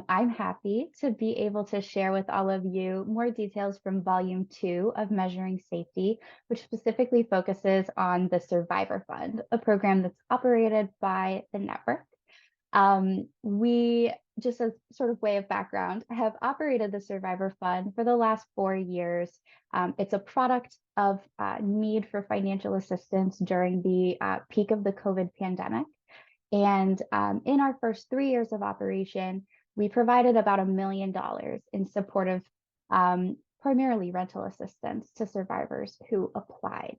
I'm happy to be able to share with all of you more details from Volume 2 of Measuring Safety, which specifically focuses on the Survivor Fund, a program that's operated by the network. We, just as sort of way of background, have operated the Survivor Fund for the last 4 years. It's a product of need for financial assistance during the peak of the COVID pandemic. And in our first 3 years of operation, we provided about $1 million in support of primarily rental assistance to survivors who applied.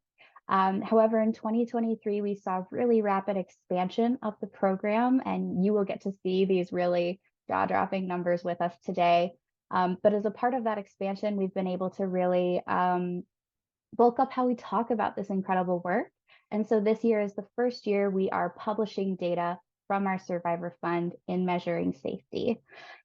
However, in 2023, we saw really rapid expansion of the program, and you will get to see these really jaw-dropping numbers with us today. But as a part of that expansion, we've been able to really bulk up how we talk about this incredible work. And so this year is the first year we are publishing data from our Survivor Fund in Measuring Safety.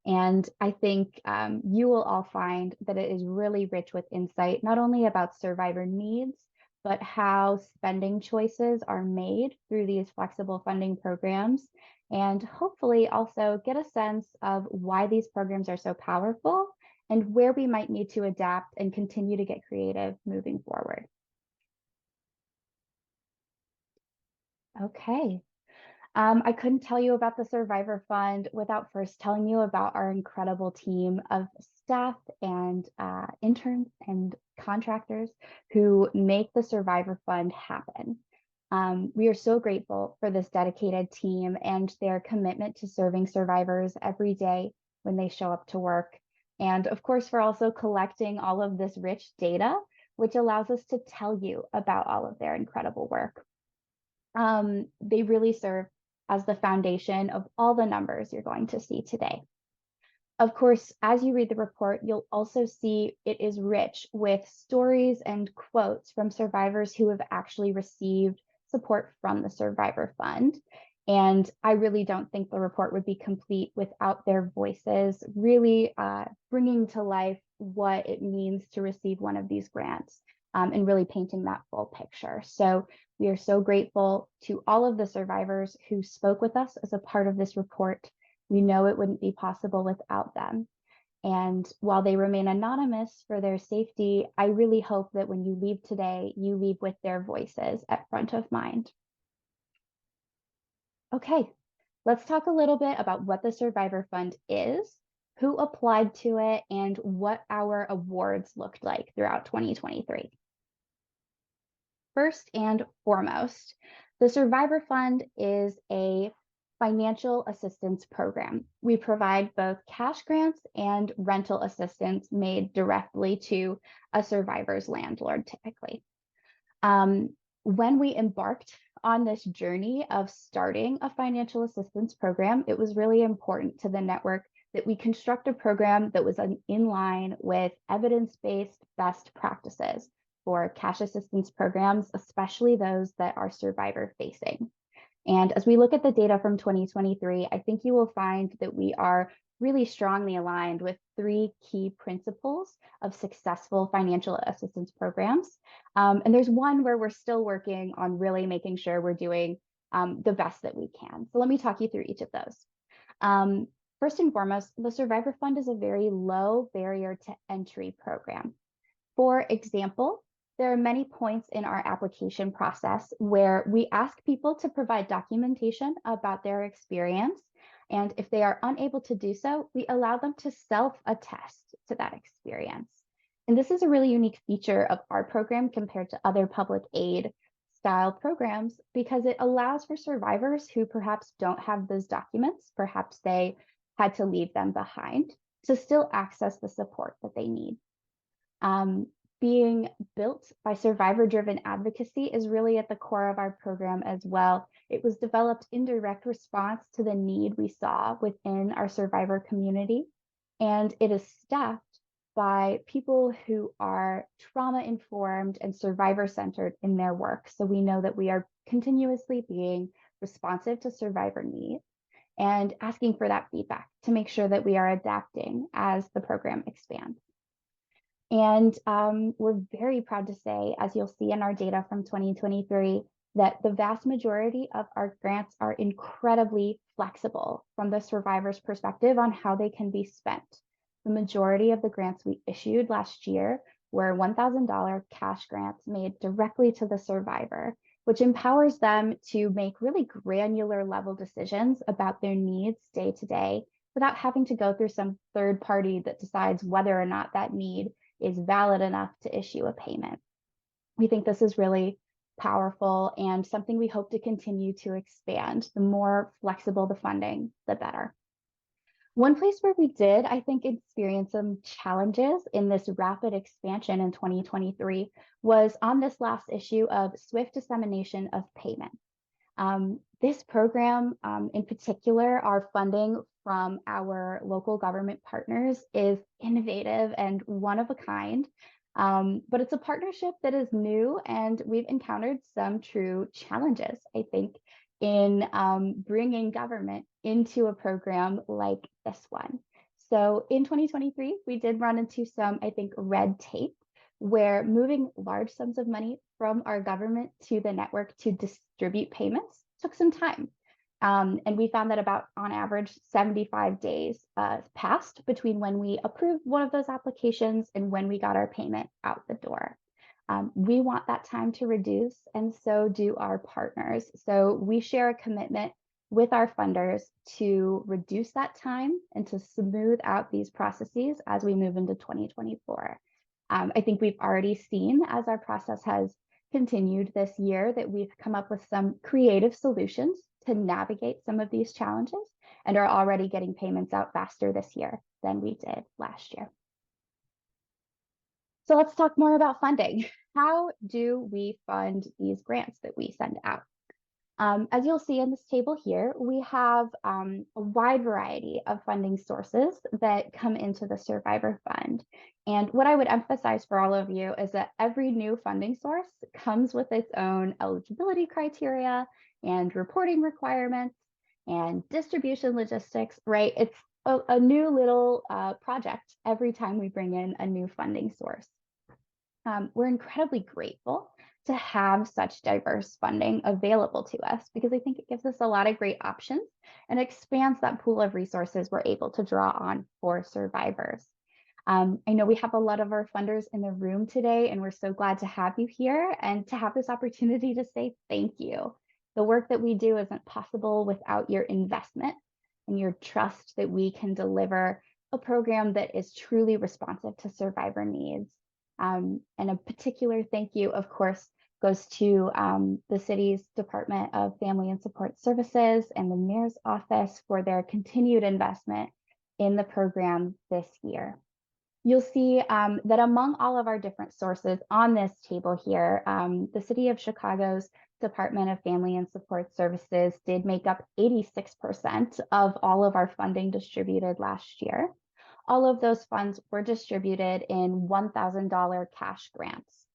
And I think you will all find that it is really rich with insight, not only about survivor needs, but how spending choices are made through these flexible funding programs, and hopefully also get a sense of why these programs are so powerful and where we might need to adapt and continue to get creative moving forward. Okay. I couldn't tell you about the Survivor Fund without first telling you about our incredible team of staff and interns and contractors who make the Survivor Fund happen. We are so grateful for this dedicated team and their commitment to serving survivors every day when they show up to work. And of course, for also collecting all of this rich data, which allows us to tell you about all of their incredible work. They really serve as the foundation of all the numbers you're going to see today. Of course, as you read the report, you'll also see it is rich with stories and quotes from survivors who have actually received support from the Survivor Fund. And I really don't think the report would be complete without their voices really bringing to life what it means to receive one of these grants and really painting that full picture. So we are so grateful to all of the survivors who spoke with us as a part of this report. We know it wouldn't be possible without them. And while they remain anonymous for their safety, I really hope that when you leave today, you leave with their voices at front of mind. Okay, let's talk a little bit about what the Survivor Fund is, who applied to it, and what our awards looked like throughout 2023. First and foremost, the Survivor Fund is a financial assistance program. We provide both cash grants and rental assistance made directly to a survivor's landlord, typically. When we embarked on this journey of starting a financial assistance program, it was really important to the network that we construct a program that was in line with evidence-based best practices for cash assistance programs, especially those that are survivor facing. And as we look at the data from 2023, I think you will find that we are really strongly aligned with 3 key principles of successful financial assistance programs. And there's one where we're still working on really making sure we're doing the best that we can. So let me talk you through each of those. First and foremost, the Survivor Fund is a very low barrier to entry program. For example, there are many points in our application process where we ask people to provide documentation about their experience. And if they are unable to do so, we allow them to self-attest to that experience. And this is a really unique feature of our program compared to other public aid style programs because it allows for survivors who perhaps don't have those documents, perhaps they had to leave them behind, to still access the support that they need. Being built by survivor-driven advocacy is really at the core of our program as well. It was developed in direct response to the need we saw within our survivor community, and it is staffed by people who are trauma-informed and survivor-centered in their work. So we know that we are continuously being responsive to survivor needs and asking for that feedback to make sure that we are adapting as the program expands. And we're very proud to say, as you'll see in our data from 2023, that the vast majority of our grants are incredibly flexible from the survivor's perspective on how they can be spent. The majority of the grants we issued last year were $1,000 cash grants made directly to the survivor, which empowers them to make really granular level decisions about their needs day to day without having to go through some third party that decides whether or not that need is valid enough to issue a payment. We think this is really powerful and something we hope to continue to expand. The more flexible the funding, the better. One place where we did, I think, experience some challenges in this rapid expansion in 2023 was on this last issue of swift dissemination of payment. This program, in particular, our funding from our local government partners is innovative and one of a kind. But it's a partnership that is new, and we've encountered some true challenges, I think, in bringing government into a program like this one. So in 2023, we did run into some, I think, red tape, where moving large sums of money from our government to the network to distribute payments took some time. And we found that about, on average, 75 days passed between when we approved one of those applications and when we got our payment out the door. We want that time to reduce, and so do our partners. So we share a commitment with our funders to reduce that time and to smooth out these processes as we move into 2024. I think we've already seen, as our process has continued this year, that we've come up with some creative solutions to navigate some of these challenges and are already getting payments out faster this year than we did last year. So let's talk more about funding. How do we fund these grants that we send out? As you'll see in this table here, we have a wide variety of funding sources that come into the Survivor Fund. And what I would emphasize for all of you is that every new funding source comes with its own eligibility criteria and reporting requirements and distribution logistics, right? It's a new little project every time we bring in a new funding source. We're incredibly grateful to have such diverse funding available to us, because I think it gives us a lot of great options and expands that pool of resources we're able to draw on for survivors. I know we have a lot of our funders in the room today, and we're so glad to have you here and to have this opportunity to say thank you. The work that we do isn't possible without your investment and your trust that we can deliver a program that is truly responsive to survivor needs. And a particular thank you, of course, goes to the city's Department of Family and Support Services and the Mayor's Office for their continued investment in the program this year. You'll see that among all of our different sources on this table here, the City of Chicago's Department of Family and Support Services did make up 86% of all of our funding distributed last year. All of those funds were distributed in $1,000 cash grants.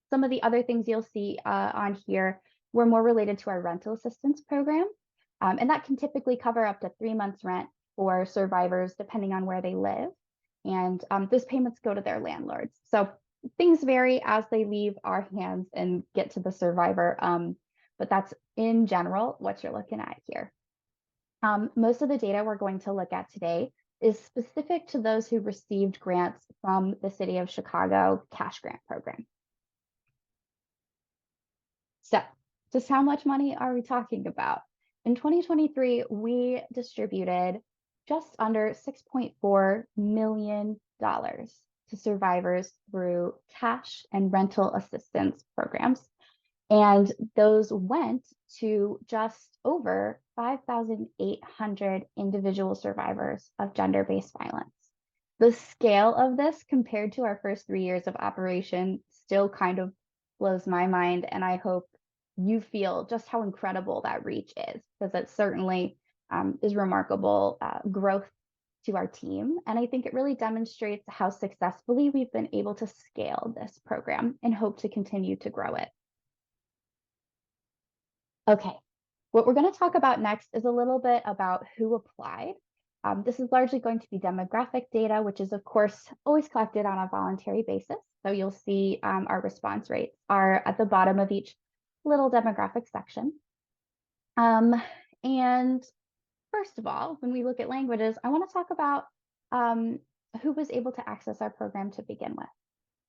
Some of the other things you'll see on here were more related to our rental assistance program, and that can typically cover up to 3 months' rent for survivors, depending on where they live. And those payments go to their landlords. So things vary as they leave our hands and get to the survivor, but that's in general what you're looking at here. Most of the data we're going to look at today is specific to those who received grants from the City of Chicago cash grant program. So just how much money are we talking about? In 2023, we distributed just under $6.4 million to survivors through cash and rental assistance programs. And those went to just over 5,800 individual survivors of gender-based violence. The scale of this compared to our first 3 years of operation still kind of blows my mind, and I hope you feel just how incredible that reach is, because it certainly is remarkable growth to our team. And I think it really demonstrates how successfully we've been able to scale this program and hope to continue to grow it. Okay, what we're going to talk about next is a little bit about who applied. This is largely going to be demographic data, which is, of course, always collected on a voluntary basis. So you'll see our response rates are at the bottom of each little demographic section. Um, and first of all, when we look at languages, I want to talk about who was able to access our program to begin with.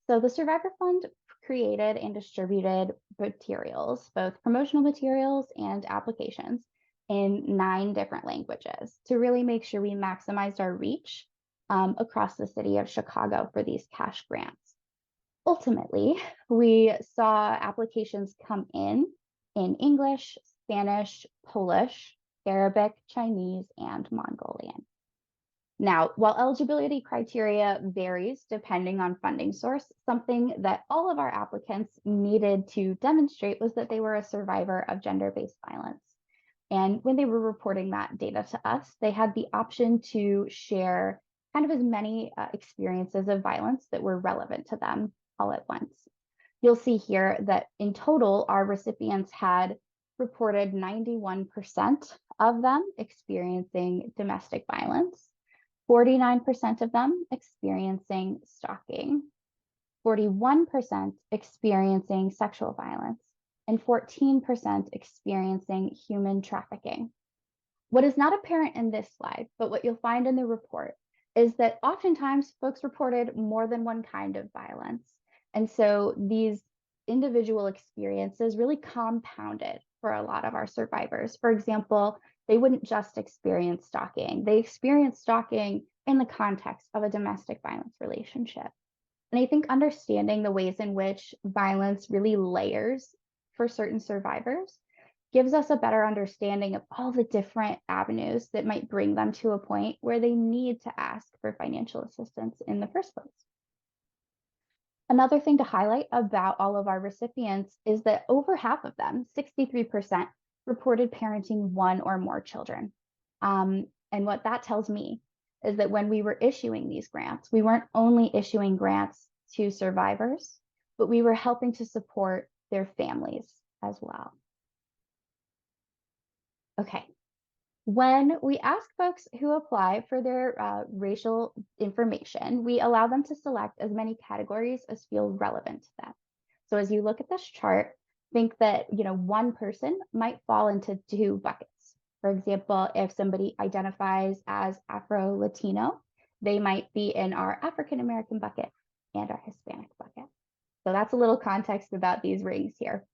So the Survivor Fund created and distributed materials, both promotional materials and applications, in 9 different languages to really make sure we maximized our reach across the city of Chicago for these cash grants. Ultimately, we saw applications come in English, Spanish, Polish, Arabic, Chinese, and Mongolian. Now, while eligibility criteria varies depending on funding source, something that all of our applicants needed to demonstrate was that they were a survivor of gender-based violence. And when they were reporting that data to us, they had the option to share kind of as many experiences of violence that were relevant to them all at once. You'll see here that in total, our recipients had reported 91% of them experiencing domestic violence, 49% of them experiencing stalking, 41% experiencing sexual violence, and 14% experiencing human trafficking. What is not apparent in this slide, but what you'll find in the report, is that oftentimes folks reported more than one kind of violence. And so these individual experiences really compounded for a lot of our survivors. For example, they wouldn't just experience stalking, they experienced stalking in the context of a domestic violence relationship. And I think understanding the ways in which violence really layers for certain survivors gives us a better understanding of all the different avenues that might bring them to a point where they need to ask for financial assistance in the first place. Another thing to highlight about all of our recipients is that over half of them, 63%, reported parenting one or more children. And what that tells me is that when we were issuing these grants, we weren't only issuing grants to survivors, but we were helping to support their families as well. Okay, when we ask folks who apply for their racial information, we allow them to select as many categories as feel relevant to them. So as you look at this chart, think that one person might fall into 2 buckets. For example, if somebody identifies as Afro-Latino, they might be in our African American bucket and our Hispanic bucket. So that's a little context about these rings here.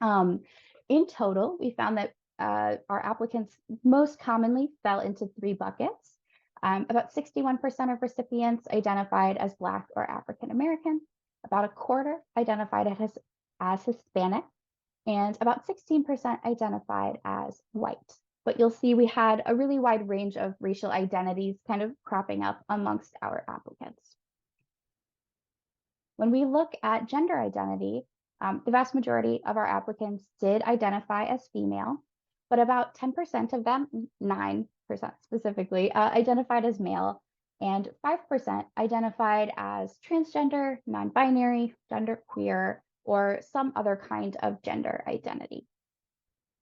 In total, we found that our applicants most commonly fell into 3 buckets. About 61% of recipients identified as Black or African American, about a quarter identified as Hispanic, and about 16% identified as white. But you'll see we had a really wide range of racial identities kind of cropping up amongst our applicants. When we look at gender identity, the vast majority of our applicants did identify as female, but about 10% of them, 9% specifically, identified as male, and 5% identified as transgender, non-binary, genderqueer, or some other kind of gender identity.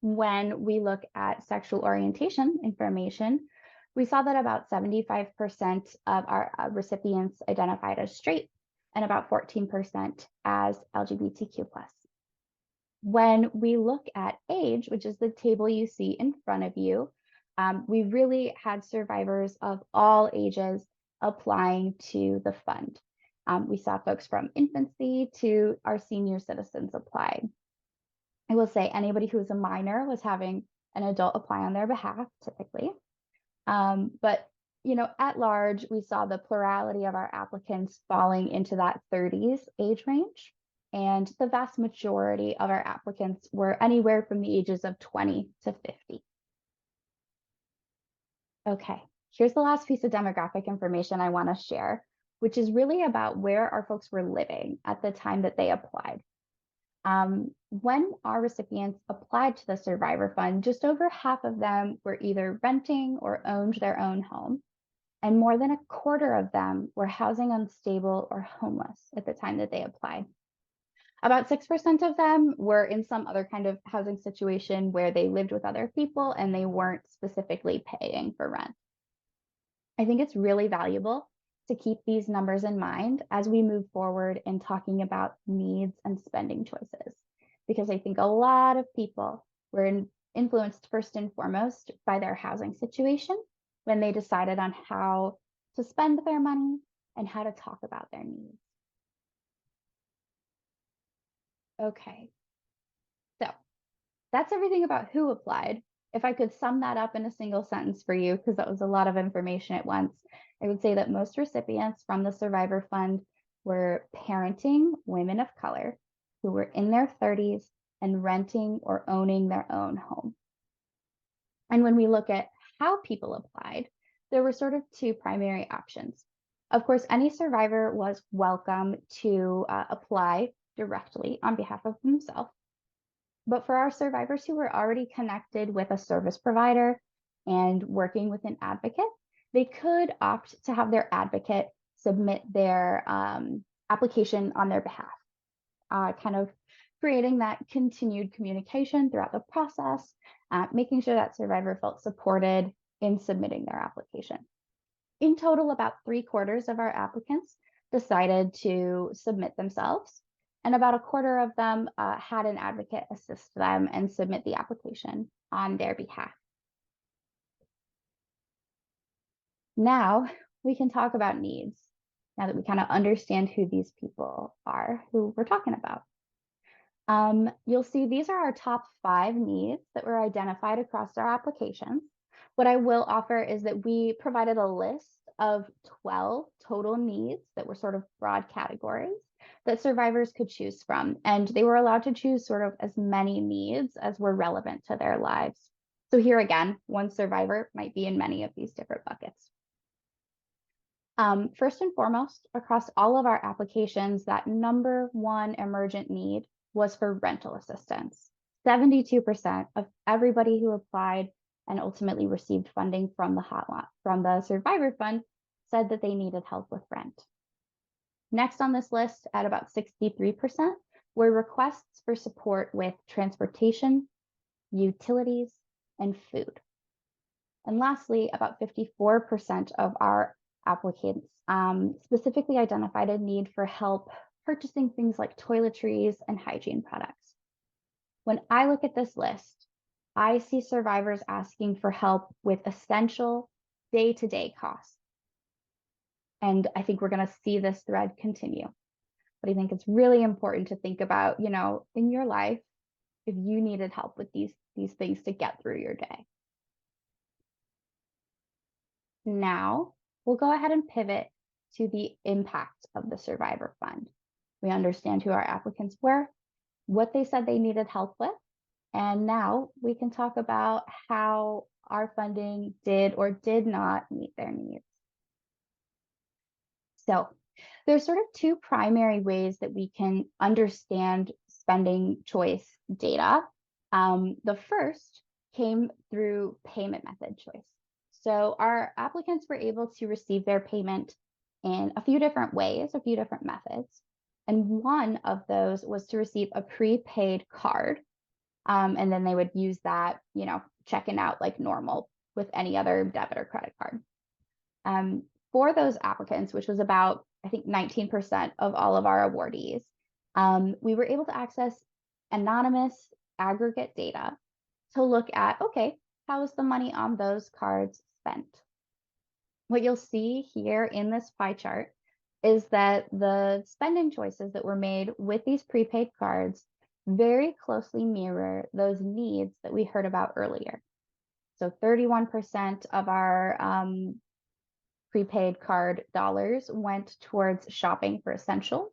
When we look at sexual orientation information, we saw that about 75% of our recipients identified as straight and about 14% as LGBTQ+. When we look at age, which is the table you see in front of you, we really had survivors of all ages applying to the fund. We saw folks from infancy to our senior citizens apply. I will say anybody who was a minor was having an adult apply on their behalf, typically. But at large, we saw the plurality of our applicants falling into that 30s age range. And the vast majority of our applicants were anywhere from the ages of 20 to 50. Okay, here's the last piece of demographic information I want to share, which is really about where our folks were living at the time that they applied. When our recipients applied to the Survivor Fund, just over half of them were either renting or owned their own home, and more than a quarter of them were housing unstable or homeless at the time that they applied. About 6% of them were in some other kind of housing situation where they lived with other people and they weren't specifically paying for rent. I think it's really valuable to keep these numbers in mind as we move forward in talking about needs and spending choices. because I think a lot of people were influenced first and foremost by their housing situation when they decided on how to spend their money and how to talk about their needs. Okay, so that's everything about who applied. If I could sum that up in a single sentence for you, because that was a lot of information at once, I would say that most recipients from the Survivor Fund were parenting women of color who were in their 30s and renting or owning their own home. And when we look at how people applied, there were sort of two primary options. Of course, any survivor was welcome to apply directly on behalf of themselves. But for our survivors who were already connected with a service provider and working with an advocate, they could opt to have their advocate submit their application on their behalf, kind of creating that continued communication throughout the process, making sure that survivor felt supported in submitting their application. In total, about 3/4 of our applicants decided to submit themselves, and about a quarter of them had an advocate assist them and submit the application on their behalf. Now we can talk about needs, now that we kind of understand who these people are, who we're talking about. You'll see these are our top 5 needs that were identified across our applications. What I will offer is that we provided a list of 12 total needs that were sort of broad categories that survivors could choose from. And they were allowed to choose sort of as many needs as were relevant to their lives. So here again, one survivor might be in many of these different buckets. First and foremost, across all of our applications, that number one emergent need was for rental assistance. 72% of everybody who applied and ultimately received funding from the Survivor Fund said that they needed help with rent. Next on this list, at about 63%, were requests for support with transportation, utilities, and food. And lastly, about 54% of our applicants specifically identified a need for help purchasing things like toiletries and hygiene products. When I look at this list, I see survivors asking for help with essential day-to-day costs. And I think we're going to see this thread continue. But I think it's really important to think about, in your life, if you needed help with these things to get through your day. Now, we'll go ahead and pivot to the impact of the Survivor Fund. We understand who our applicants were, what they said they needed help with, and now we can talk about how our funding did or did not meet their needs. So there's sort of two primary ways that we can understand spending choice data. The first came through payment method choice. So our applicants were able to receive their payment in a few different ways, a few different methods. And one of those was to receive a prepaid card. And then they would use that, checking out like normal with any other debit or credit card. For those applicants, which was about, I think, 19% of all of our awardees, we were able to access anonymous aggregate data to look at, okay, how is the money on those cards spent? What you'll see here in this pie chart is that the spending choices that were made with these prepaid cards very closely mirror those needs that we heard about earlier. So 31% of our prepaid card dollars went towards shopping for essentials,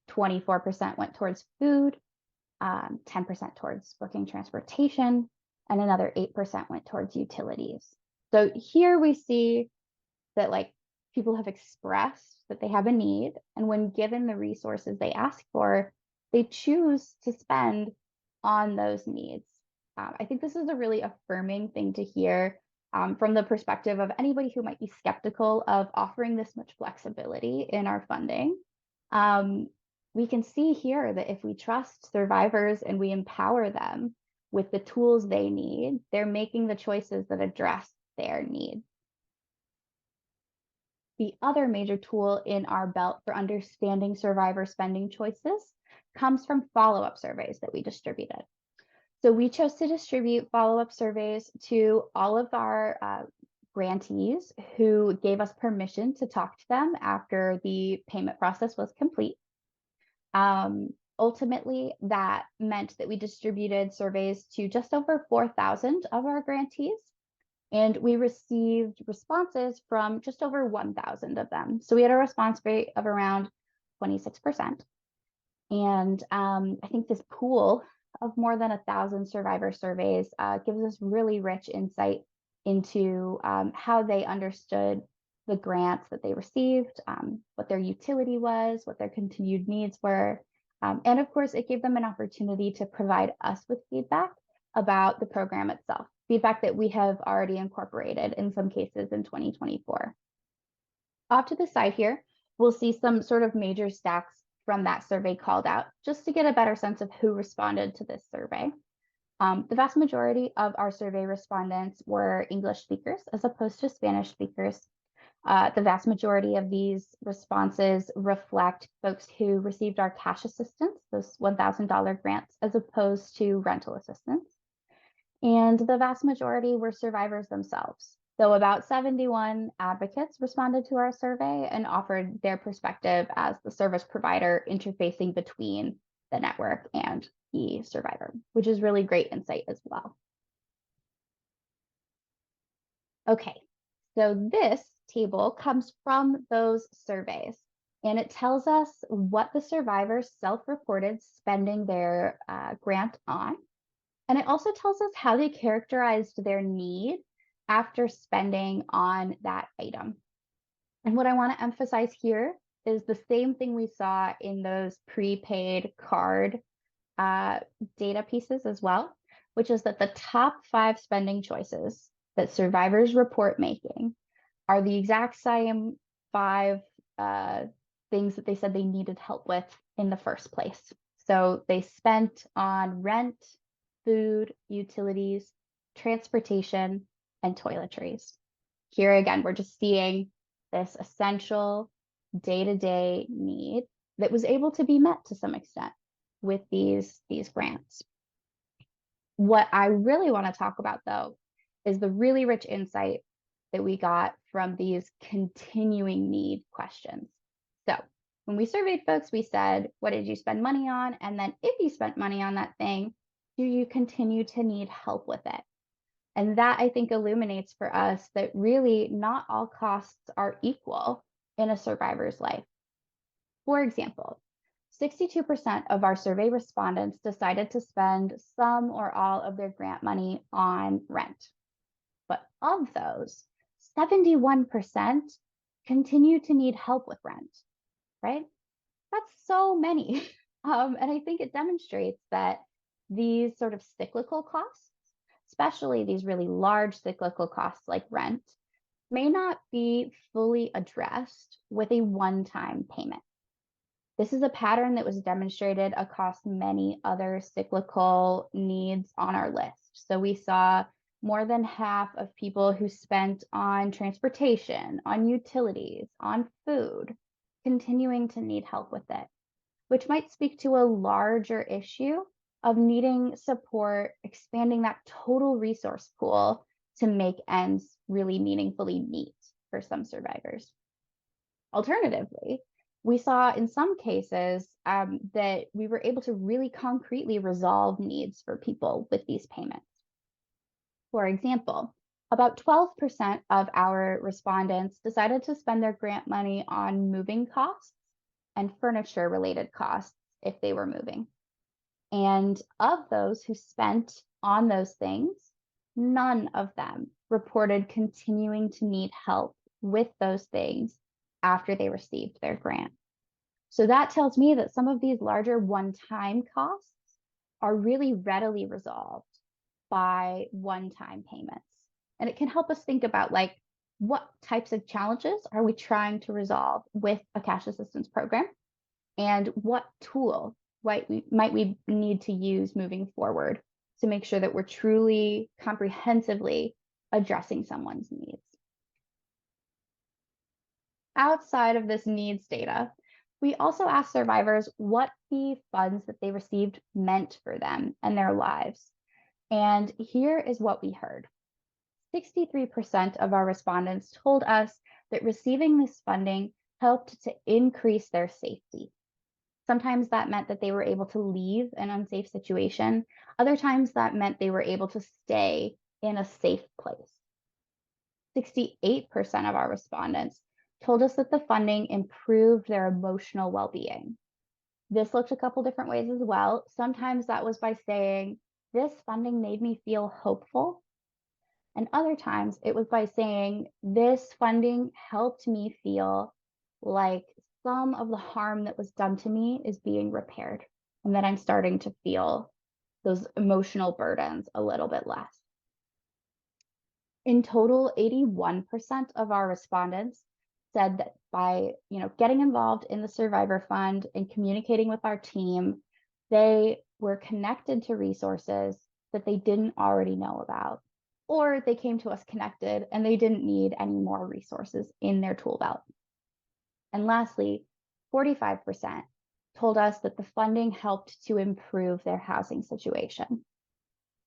24% went towards food, 10% towards booking transportation, and another 8% went towards utilities. So here we see that people have expressed that they have a need, and when given the resources they ask for, they choose to spend on those needs. I think this is a really affirming thing to hear from the perspective of anybody who might be skeptical of offering this much flexibility in our funding. We can see here that if we trust survivors and we empower them with the tools they need, they're making the choices that address their needs. the other major tool in our belt for understanding survivor spending choices comes from follow-up surveys that we distributed. So we chose to distribute follow-up surveys to all of our grantees who gave us permission to talk to them after the payment process was complete. Ultimately, that meant that we distributed surveys to just over 4,000 of our grantees, and we received responses from just over 1,000 of them. So we had a response rate of around 26%. And I think this pool of more than 1,000 survivor surveys gives us really rich insight into how they understood the grants that they received, what their utility was, what their continued needs were. And of course, it gave them an opportunity to provide us with feedback about the program itself, feedback that we have already incorporated in some cases in 2024. Off to the side here, we'll see some sort of major stats from that survey called out, just to get a better sense of who responded to this survey. The vast majority of our survey respondents were English speakers as opposed to Spanish speakers. The vast majority of these responses reflect folks who received our cash assistance, those $1,000 grants, as opposed to rental assistance. And the vast majority were survivors themselves, though about 71 advocates responded to our survey and offered their perspective as the service provider interfacing between the network and the survivor, which is really great insight as well. Okay, so this table comes from those surveys, and it tells us what the survivors self-reported spending their grant on. And it also tells us how they characterized their need after spending on that item. And what I want to emphasize here is the same thing we saw in those prepaid card data pieces as well, which is that the top 5 spending choices that survivors report making are the exact same 5 things that they said they needed help with in the first place. So they spent on rent, food, utilities, transportation, and toiletries. Here again, we're just seeing this essential day-to-day need that was able to be met to some extent with these grants. What I really want to talk about, though, is the really rich insight that we got from these continuing need questions. So when we surveyed folks, we said, what did you spend money on? And then if you spent money on that thing, do you continue to need help with it? And that, I think, illuminates for us that really not all costs are equal in a survivor's life. For example, 62% of our survey respondents decided to spend some or all of their grant money on rent. But of those, 71% continue to need help with rent, right? That's so many. And I think it demonstrates that these sort of cyclical costs, especially these really large cyclical costs like rent, may not be fully addressed with a one-time payment. This is a pattern that was demonstrated across many other cyclical needs on our list. So we saw more than half of people who spent on transportation, on utilities, on food, continuing to need help with it, which might speak to a larger issue of needing support, expanding that total resource pool to make ends really meaningfully meet for some survivors. Alternatively, we saw in some cases that we were able to really concretely resolve needs for people with these payments. For example, about 12% of our respondents decided to spend their grant money on moving costs and furniture related costs if they were moving. And of those who spent on those things, none of them reported continuing to need help with those things after they received their grant. So that tells me that some of these larger one-time costs are really readily resolved by one-time payments. And it can help us think about like, what types of challenges are we trying to resolve with a cash assistance program? And what tool might we need to use moving forward to make sure that we're truly comprehensively addressing someone's needs? Outside of this needs data, we also asked survivors what the funds that they received meant for them and their lives. And here is what we heard. 63% of our respondents told us that receiving this funding helped to increase their safety. Sometimes that meant that they were able to leave an unsafe situation. Other times that meant they were able to stay in a safe place. 68% of our respondents told us that the funding improved their emotional well-being. This looked a couple different ways as well. Sometimes that was by saying, this funding made me feel hopeful. And other times it was by saying, this funding helped me feel like some of the harm that was done to me is being repaired and that I'm starting to feel those emotional burdens a little bit less. In total, 81% of our respondents said that by getting involved in the Survivor Fund and communicating with our team, they were connected to resources that they didn't already know about, or they came to us connected and they didn't need any more resources in their tool belt. And lastly, 45% told us that the funding helped to improve their housing situation.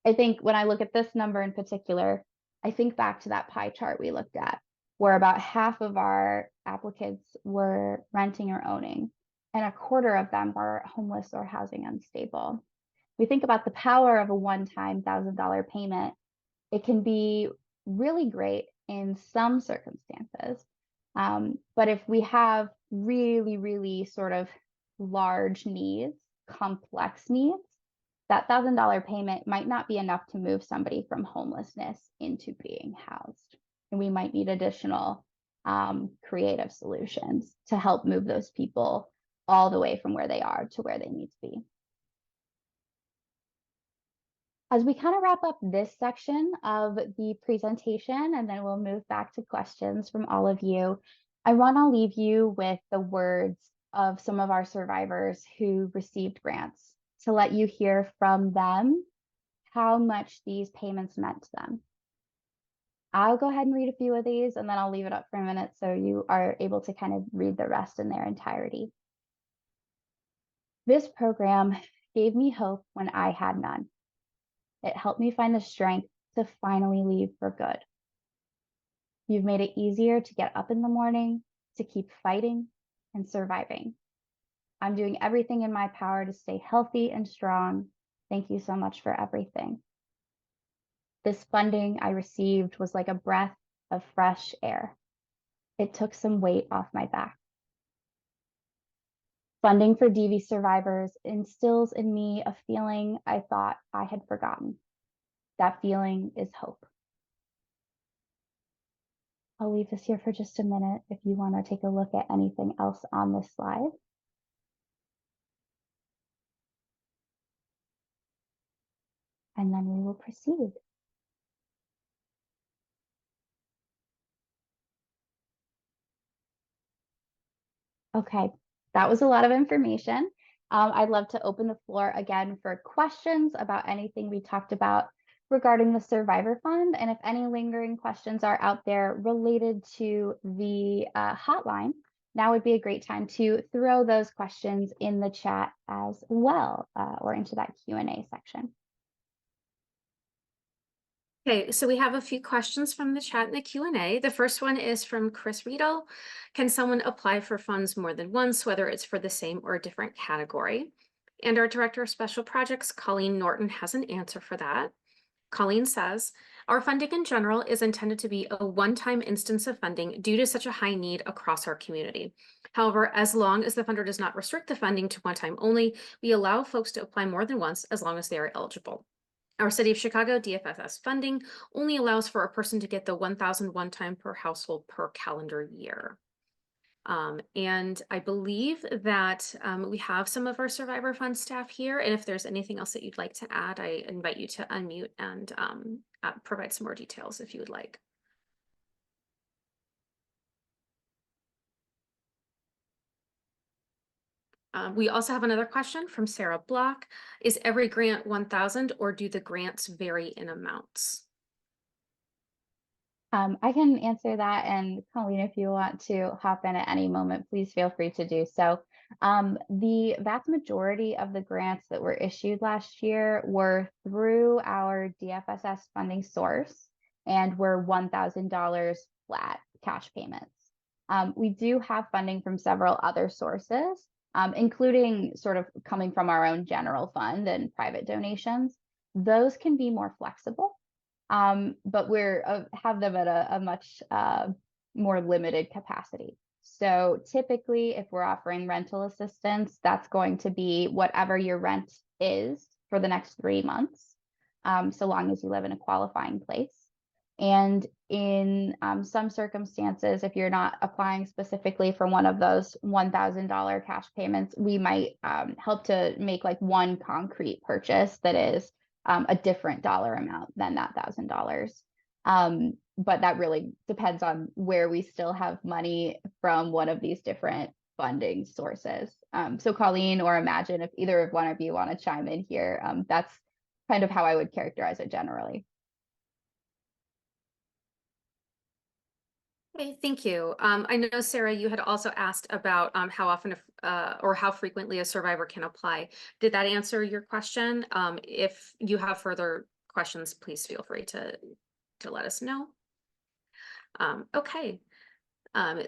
I think when I look at this number in particular, I think back to that pie chart we looked at, where about half of our applicants were renting or owning, and a quarter of them were homeless or housing unstable. We think about the power of a one-time $1,000 payment. It can be really great in some circumstances. But if we have really, really sort of large needs, complex needs, that $1,000 payment might not be enough to move somebody from homelessness into being housed. And we might need additional creative solutions to help move those people all the way from where they are to where they need to be. As we kind of wrap up this section of the presentation, and then we'll move back to questions from all of you, I want to leave you with the words of some of our survivors who received grants to let you hear from them how much these payments meant to them. I'll go ahead and read a few of these, and then I'll leave it up for a minute so you are able to kind of read the rest in their entirety. This program gave me hope when I had none. It helped me find the strength to finally leave for good. You've made it easier to get up in the morning, to keep fighting and surviving. I'm doing everything in my power to stay healthy and strong. Thank you so much for everything. This funding I received was like a breath of fresh air. It took some weight off my back. Funding for DV survivors instills in me a feeling I thought I had forgotten. That feeling is hope. I'll leave this here for just a minute if you want to take a look at anything else on this slide. And then we will proceed. Okay, that was a lot of information. I'd love to open the floor again for questions about anything we talked about regarding the Survivor Fund. And if any lingering questions are out there related to the hotline, now would be a great time to throw those questions in the chat as well, or into that Q&A section. Okay, so we have a few questions from the chat and the Q&A. The first one is from Chris Riedel. Can someone apply for funds more than once, whether it's for the same or a different category? And our Director of Special Projects, Colleen Norton, has an answer for that. Colleen says, our funding in general is intended to be a one-time instance of funding due to such a high need across our community. However, as long as the funder does not restrict the funding to one time only, we allow folks to apply more than once as long as they are eligible. Our City of Chicago DFSS funding only allows for a person to get the $1,000 one time per household per calendar year. And I believe that we have some of our Survivor Fund staff here. And if there's anything else that you'd like to add, I invite you to unmute and provide some more details if you would like. We also have another question from Sarah Block. Is every grant 1,000 or do the grants vary in amounts? I can answer that. And Colleen, if you want to hop in at any moment, please feel free to do so. The vast majority of the grants that were issued last year were through our DFSS funding source and were $1,000 flat cash payments. We do have funding from several other sources, including sort of coming from our own general fund and private donations. Those can be more flexible, but we're have them at a much more limited capacity. So typically, if we're offering rental assistance, that's going to be whatever your rent is for the next 3 months, so long as you live in a qualifying place. And in some circumstances, if you're not applying specifically for one of those $1,000 cash payments, we might help to make like one concrete purchase that is a different dollar amount than that $1,000. But that really depends on where we still have money from one of these different funding sources. So Colleen, or Imagine, if either of one of you want to chime in here, that's kind of how I would characterize it generally. Okay, thank you. I know, Sarah, you had also asked about how often or how frequently a survivor can apply. Did that answer your question? If you have further questions, please feel free to let us know. Okay.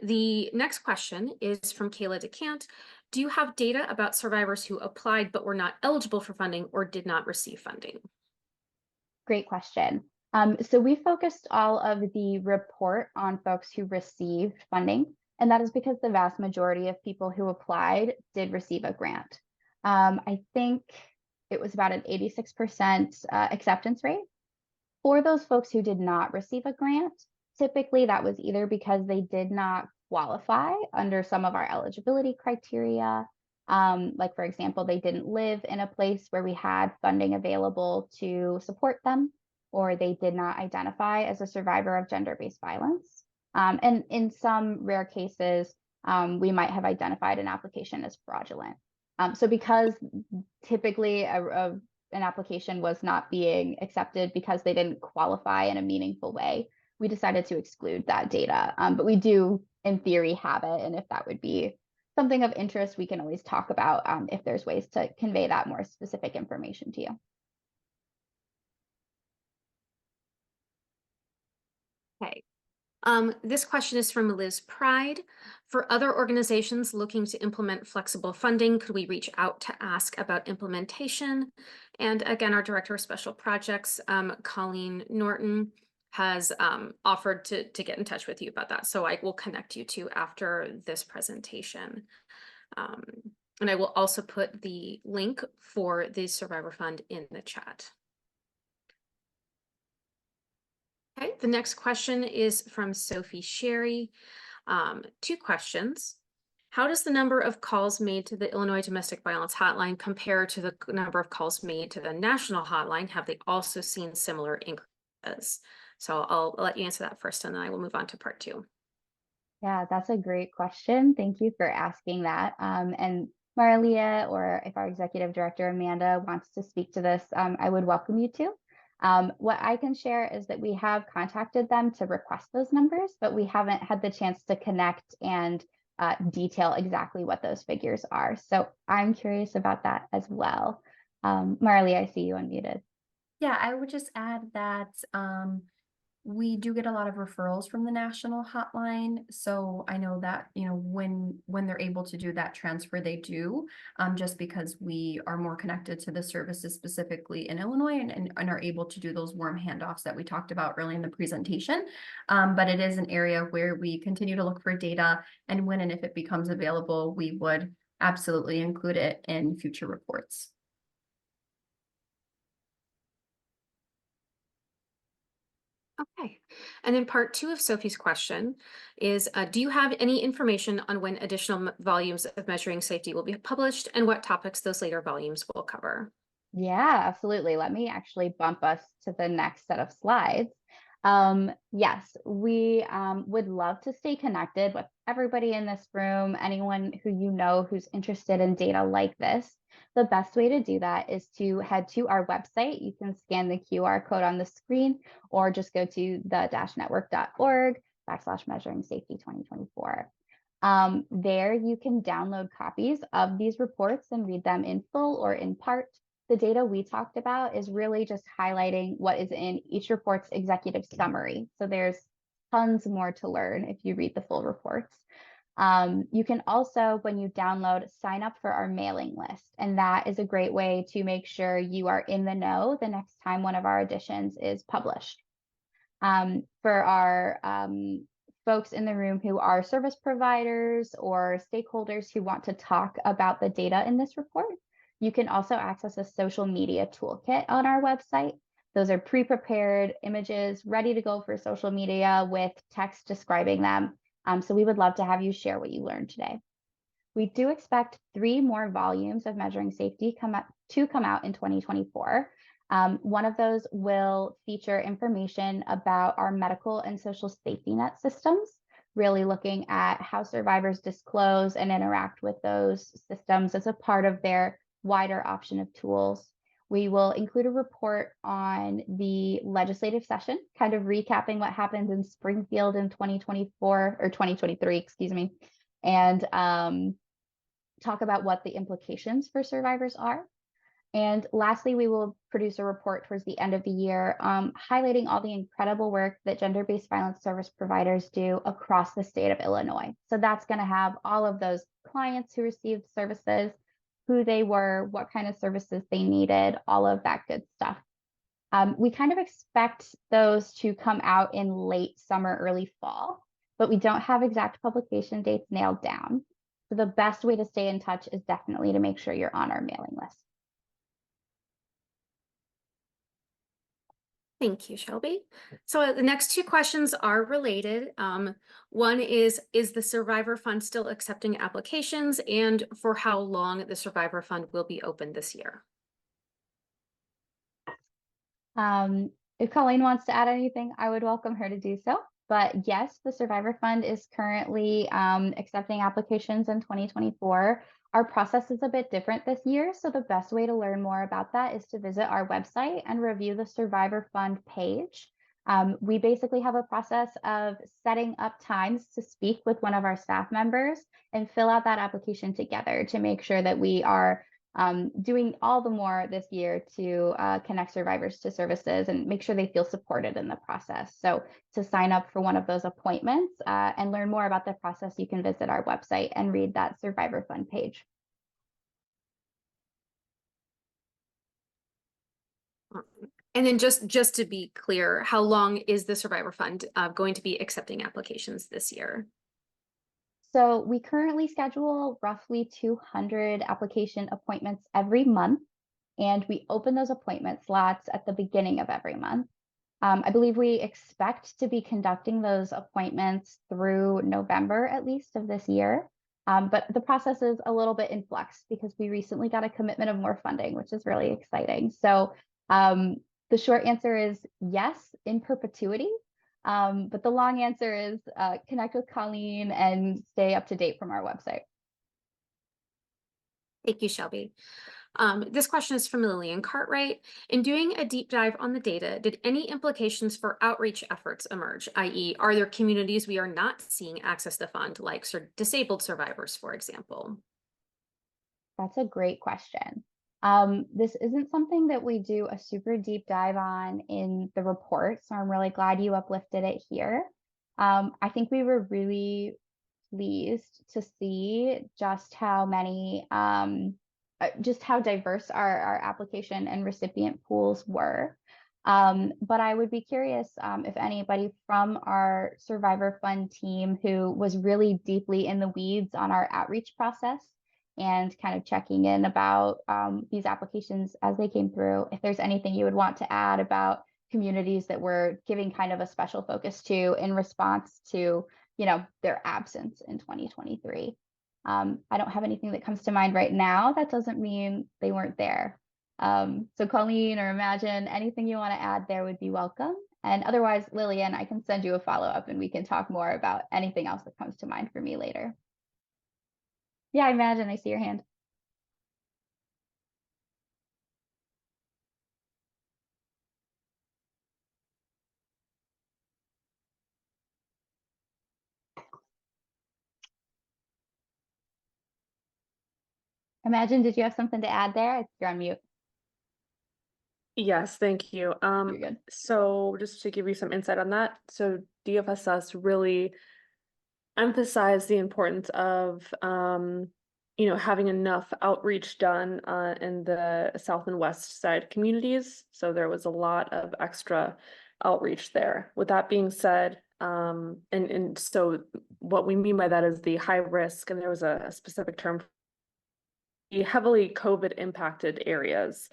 The next question is from Kayla DeCant. Do you have data about survivors who applied but were not eligible for funding or did not receive funding? Great question. So we focused all of the report on folks who received funding, and that is because the vast majority of people who applied did receive a grant. I think it was about an 86% acceptance rate. For those folks who did not receive a grant, typically that was either because they did not qualify under some of our eligibility criteria. Like, for example, they didn't live in a place where we had funding available to support them, or they did not identify as a survivor of gender-based violence. And in some rare cases, we might have identified an application as fraudulent. So because typically an application was not being accepted because they didn't qualify in a meaningful way, we decided to exclude that data. But we do, in theory, have it. And if that would be something of interest, we can always talk about if there's ways to convey that more specific information to you. Okay. This question is from Liz Pride. For other organizations looking to implement flexible funding, could we reach out to ask about implementation? And again, our Director of Special Projects, Colleen Norton, has offered to get in touch with you about that. So I will connect you to after this presentation. And I will also put the link for the Survivor Fund in the chat. Okay, the next question is from Sophie Sherry. 2 questions. How does the number of calls made to the Illinois Domestic Violence Hotline compare to the number of calls made to the national hotline? Have they also seen similar increases? So I'll let you answer that first, and then I will move on to part 2. Yeah, that's a great question. Thank you for asking that. And Maralia, or if our executive director, Amanda, wants to speak to this, I would welcome you to. What I can share is that we have contacted them to request those numbers, but we haven't had the chance to connect and detail exactly what those figures are. So I'm curious about that as well. Marley, I see you unmuted. Yeah, I would just add that we do get a lot of referrals from the national hotline. So I know that, when they're able to do that transfer, they do, just because we are more connected to the services specifically in Illinois and are able to do those warm handoffs that we talked about early in the presentation. But it is an area where we continue to look for data, and when and if it becomes available, we would absolutely include it in future reports. Okay, and then part 2 of Sophie's question is, do you have any information on when additional volumes of measuring safety will be published and what topics those later volumes will cover? Yeah, absolutely. Let me actually bump us to the next set of slides. Yes, we would love to stay connected with everybody in this room, anyone who you know who's interested in data like this. The best way to do that is to head to our website. You can scan the QR code on the screen or just go to the-network.org/measuring safety 2024. There you can download copies of these reports and read them in full or in part. The data we talked about is really just highlighting what is in each report's executive summary. So there's tons more to learn if you read the full reports. You can also, when you download, sign up for our mailing list. And that is a great way to make sure you are in the know the next time one of our editions is published. For our folks in the room who are service providers or stakeholders who want to talk about the data in this report, you can also access a social media toolkit on our website. Those are pre-prepared images ready to go for social media with text describing them. So we would love to have you share what you learned today. We do expect 3 more volumes of Measuring Safety to come out in 2024. One of those will feature information about our medical and social safety net systems, really looking at how survivors disclose and interact with those systems as a part of their wider option of tools. We will include a report on the legislative session, kind of recapping what happened in Springfield in 2024 or 2023, excuse me, and talk about what the implications for survivors are. And lastly, we will produce a report towards the end of the year highlighting all the incredible work that gender-based violence service providers do across the state of Illinois. So that's going to have all of those clients who received services, who they were, what kind of services they needed, all of that good stuff. We kind of expect those to come out in late summer, early fall, but we don't have exact publication dates nailed down. So the best way to stay in touch is definitely to make sure you're on our mailing list. Thank you, Shelby. So the next 2 questions are related. One is the Survivor Fund still accepting applications, and for how long the Survivor Fund will be open this year? If Colleen wants to add anything, I would welcome her to do so. But yes, the Survivor Fund is currently accepting applications in 2024. Our process is a bit different this year, so the best way to learn more about that is to visit our website and review the Survivor Fund page. We basically have a process of setting up times to speak with one of our staff members and fill out that application together to make sure that we are doing all the more this year to connect survivors to services and make sure they feel supported in the process. So to sign up for one of those appointments and learn more about the process, you can visit our website and read that Survivor Fund page. And then just to be clear, how long is the Survivor Fund going to be accepting applications this year? So we currently schedule roughly 200 application appointments every month, and we open those appointment slots at the beginning of every month. I believe we expect to be conducting those appointments through November, at least, of this year. But the process is a little bit in flux because we recently got a commitment of more funding, which is really exciting. So the short answer is yes, in perpetuity. But the long answer is connect with Colleen and stay up to date from our website. Thank you, Shelby. This question is from Lillian Cartwright. In doing a deep dive on the data, did any implications for outreach efforts emerge, i.e., are there communities we are not seeing access the fund, like disabled survivors, for example? That's a great question. This isn't something that we do a super deep dive on in the report, so I'm really glad you uplifted it here. I think we were really pleased to see just how many, just how diverse our application and recipient pools were. But I would be curious if anybody from our Survivor Fund team who was really deeply in the weeds on our outreach process and kind of checking in about these applications as they came through, if there's anything you would want to add about communities that we're giving kind of a special focus to in response to, you know, their absence in 2023. I don't have anything that comes to mind right now. That doesn't mean they weren't there. So Colleen or Imagine, anything you want to add there would be welcome. And otherwise, Lillian, I can send you a follow-up and we can talk more about anything else that comes to mind for me later. Yeah, I imagine I see your hand. Imagine, did you have something to add there? You're on mute. Yes, thank you. You're good. So just to give you some insight on that, so DFSS really emphasized the importance of having enough outreach done in the South and West side communities. So there was a lot of extra outreach there. With that being said, and so what we mean by that is the high risk, and there was a specific term, the heavily COVID impacted areas.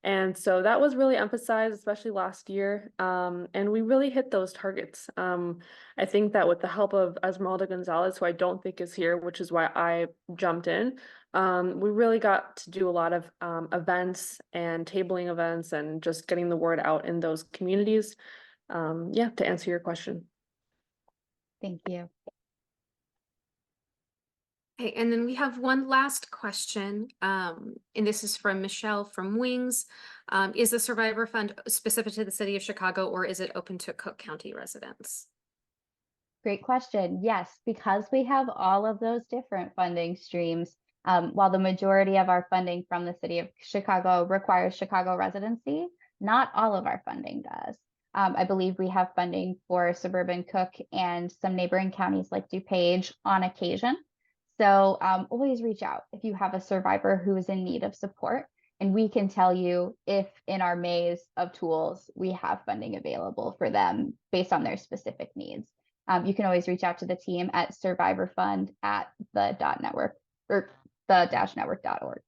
And so that was really emphasized, especially last year. And we really hit those targets. I think that with the help of Esmeralda Gonzalez, who I don't think is here, which is why I jumped in, we really got to do a lot of events and tabling events and just getting the word out in those communities. Yeah, to answer your question. Thank you. Okay, and then we have one last question, and this is from Michelle from Wings. Is the Survivor Fund specific to the city of Chicago, or is it open to Cook County residents? Great question. Yes, because we have all of those different funding streams, while the majority of our funding from the city of Chicago requires Chicago residency, not all of our funding does. I believe we have funding for suburban Cook and some neighboring counties like DuPage on occasion. So always reach out if you have a survivor who is in need of support, and we can tell you if in our maze of tools we have funding available for them based on their specific needs. You can always reach out to the team at survivorfund@the.network or the-network.org.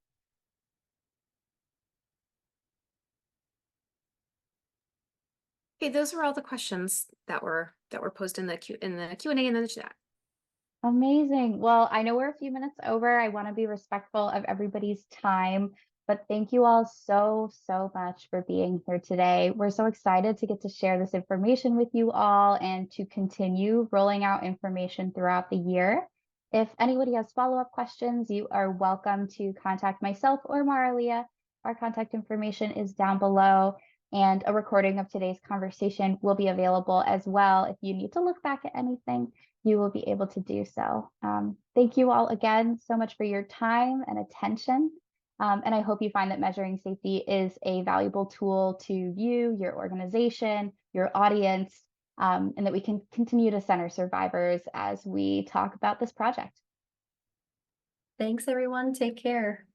Okay, those were all the questions that were posed in the Q&A and in the chat. Amazing. Well, I know we're a few minutes over. I want to be respectful of everybody's time, but thank you all so much for being here today. We're so excited to get to share this information with you all and to continue rolling out information throughout the year. If anybody has follow-up questions, you are welcome to contact myself or Maralia. Our contact information is down below, and a recording of today's conversation will be available as well. If you need to look back at anything, you will be able to do so. Thank you all again so much for your time and attention. And I hope you find that measuring safety is a valuable tool to you, your organization, your audience, and that we can continue to center survivors as we talk about this project. Thanks, everyone. Take care.